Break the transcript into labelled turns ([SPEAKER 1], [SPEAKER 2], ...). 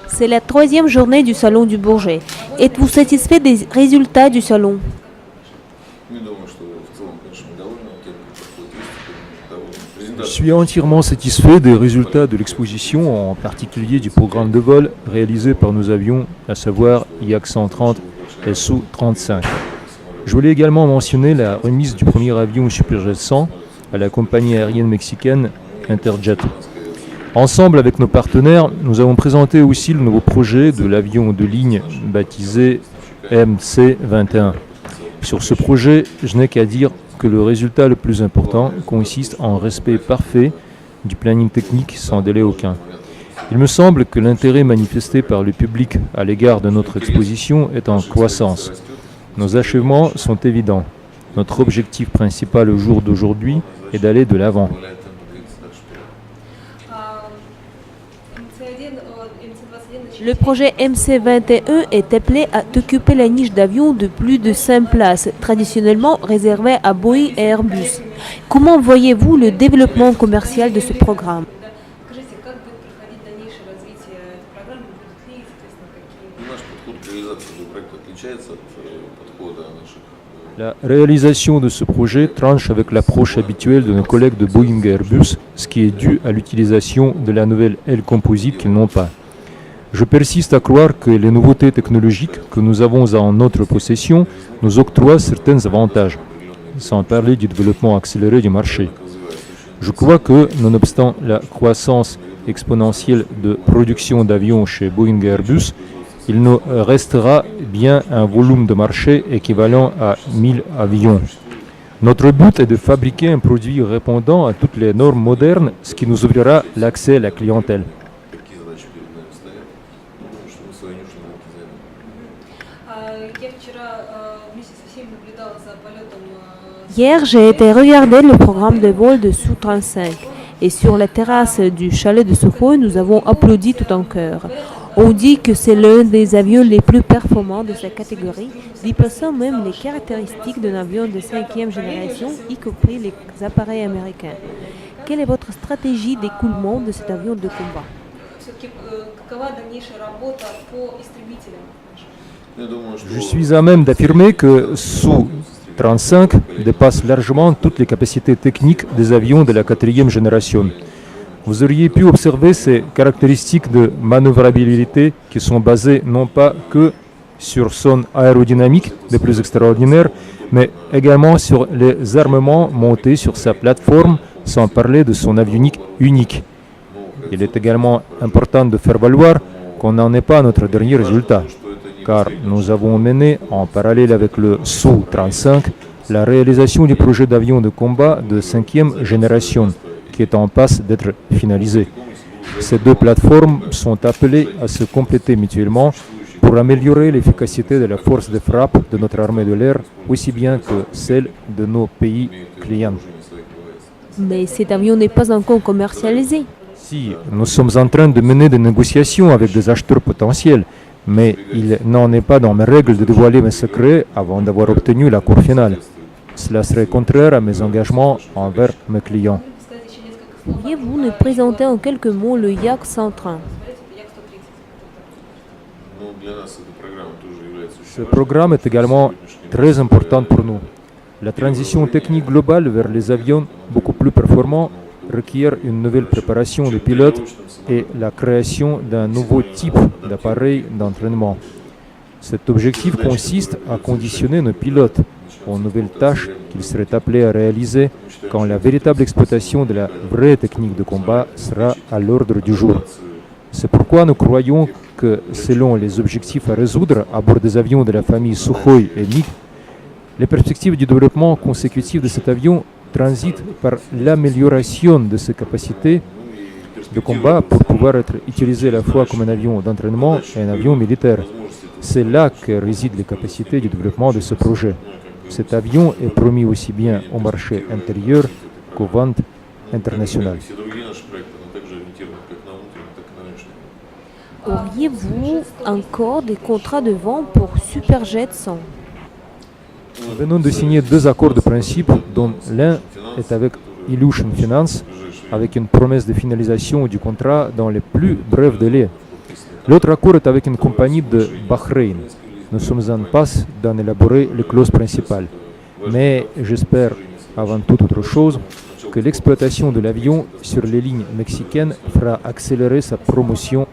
[SPEAKER 1] C'est la troisième journée du Salon du Bourget. Êtes-vous satisfait des résultats du salon?
[SPEAKER 2] Je suis entièrement satisfait des résultats de l'exposition, en particulier du programme de vol réalisé par nos avions, à savoir IAC 130 et Su-35. Je voulais également mentionner la remise du premier avion Superjet 100 à la compagnie aérienne mexicaine Interjet. Ensemble avec nos partenaires, nous avons présenté aussi le nouveau projet de l'avion de ligne baptisé MC-21. Sur ce projet, je n'ai qu'à dire que le résultat le plus important consiste en respect parfait du planning technique sans délai aucun. Il me semble que l'intérêt manifesté par le public à l'égard de notre exposition est en croissance. Nos achèvements sont évidents. Notre objectif principal au jour d'aujourd'hui est d'aller de l'avant.
[SPEAKER 1] Le projet MC-21 est appelé à occuper la niche d'avions de plus de 5 places, traditionnellement réservée à Boeing et Airbus. Comment voyez-vous le développement commercial de ce programme?
[SPEAKER 2] La réalisation de ce projet tranche avec l'approche habituelle de nos collègues de Boeing et Airbus, ce qui est dû à l'utilisation de la nouvelle aile composite qu'ils n'ont pas. Je persiste à croire que les nouveautés technologiques que nous avons en notre possession nous octroient certains avantages, sans parler du développement accéléré du marché. Je crois que, nonobstant la croissance exponentielle de production d'avions chez Boeing et Airbus, il nous restera bien un volume de marché équivalent à 1000 avions. Notre but est de fabriquer un produit répondant à toutes les normes modernes, ce qui nous ouvrira l'accès à la clientèle.
[SPEAKER 1] Hier, j'ai été regarder le programme de vol de Su-35 et sur la terrasse du chalet de Sukhoi, nous avons applaudi tout en chœur. On dit que c'est l'un des avions les plus performants de sa catégorie, dépassant même les caractéristiques d'un avion de 5e génération, y compris les appareils américains. Quelle est votre stratégie d'écoulement de cet avion de combat?
[SPEAKER 2] Je suis à même d'affirmer que Su-35 dépasse largement toutes les capacités techniques des avions de la 4e génération. Vous auriez pu observer ces caractéristiques de manœuvrabilité qui sont basées non pas que sur son aérodynamique des plus extraordinaires, mais également sur les armements montés sur sa plateforme, sans parler de son avionique unique. Il est également important de faire valoir qu'on n'en est pas à notre dernier résultat, car nous avons mené, en parallèle avec le Su-35, la réalisation du projet d'avion de combat de 5e génération, qui est en passe d'être finalisé. Ces deux plateformes sont appelées à se compléter mutuellement pour améliorer l'efficacité de la force de frappe de notre armée de l'air, aussi bien que celle de nos pays clients.
[SPEAKER 1] Mais cet avion n'est pas encore commercialisé.
[SPEAKER 2] Si, nous sommes en train de mener des négociations avec des acheteurs potentiels, mais il n'en est pas dans mes règles de dévoiler mes secrets avant d'avoir obtenu l'accord final. Cela serait contraire à mes engagements envers mes clients.
[SPEAKER 1] Pourriez-vous nous présenter en quelques mots le IAC 130?
[SPEAKER 2] Ce programme est également très important pour nous. La transition technique globale vers les avions beaucoup plus performants requiert une nouvelle préparation des pilotes et la création d'un nouveau type d'appareil d'entraînement. Cet objectif consiste à conditionner nos pilotes aux nouvelles tâches qu'ils seraient appelés à réaliser quand la véritable exploitation de la vraie technique de combat sera à l'ordre du jour. C'est pourquoi nous croyons que, selon les objectifs à résoudre à bord des avions de la famille Sukhoi et MiG, les perspectives du développement consécutif de cet avion transitent par l'amélioration de ses capacités de combat pour pouvoir être utilisé à la fois comme un avion d'entraînement et un avion militaire. C'est là que résident les capacités du développement de ce projet. Cet avion est promis aussi bien au marché intérieur qu'aux ventes internationales.
[SPEAKER 1] Auriez-vous encore des contrats de vente pour Superjet 100?
[SPEAKER 2] Nous venons de signer deux accords de principe, dont l'un est avec Ilyushin Finance, avec une promesse de finalisation du contrat dans les plus brefs délais. L'autre accord est avec une compagnie de Bahreïn. Nous sommes en passe d'en élaborer les clauses principales. Mais j'espère, avant toute autre chose, que l'exploitation de l'avion sur les lignes mexicaines fera accélérer sa promotion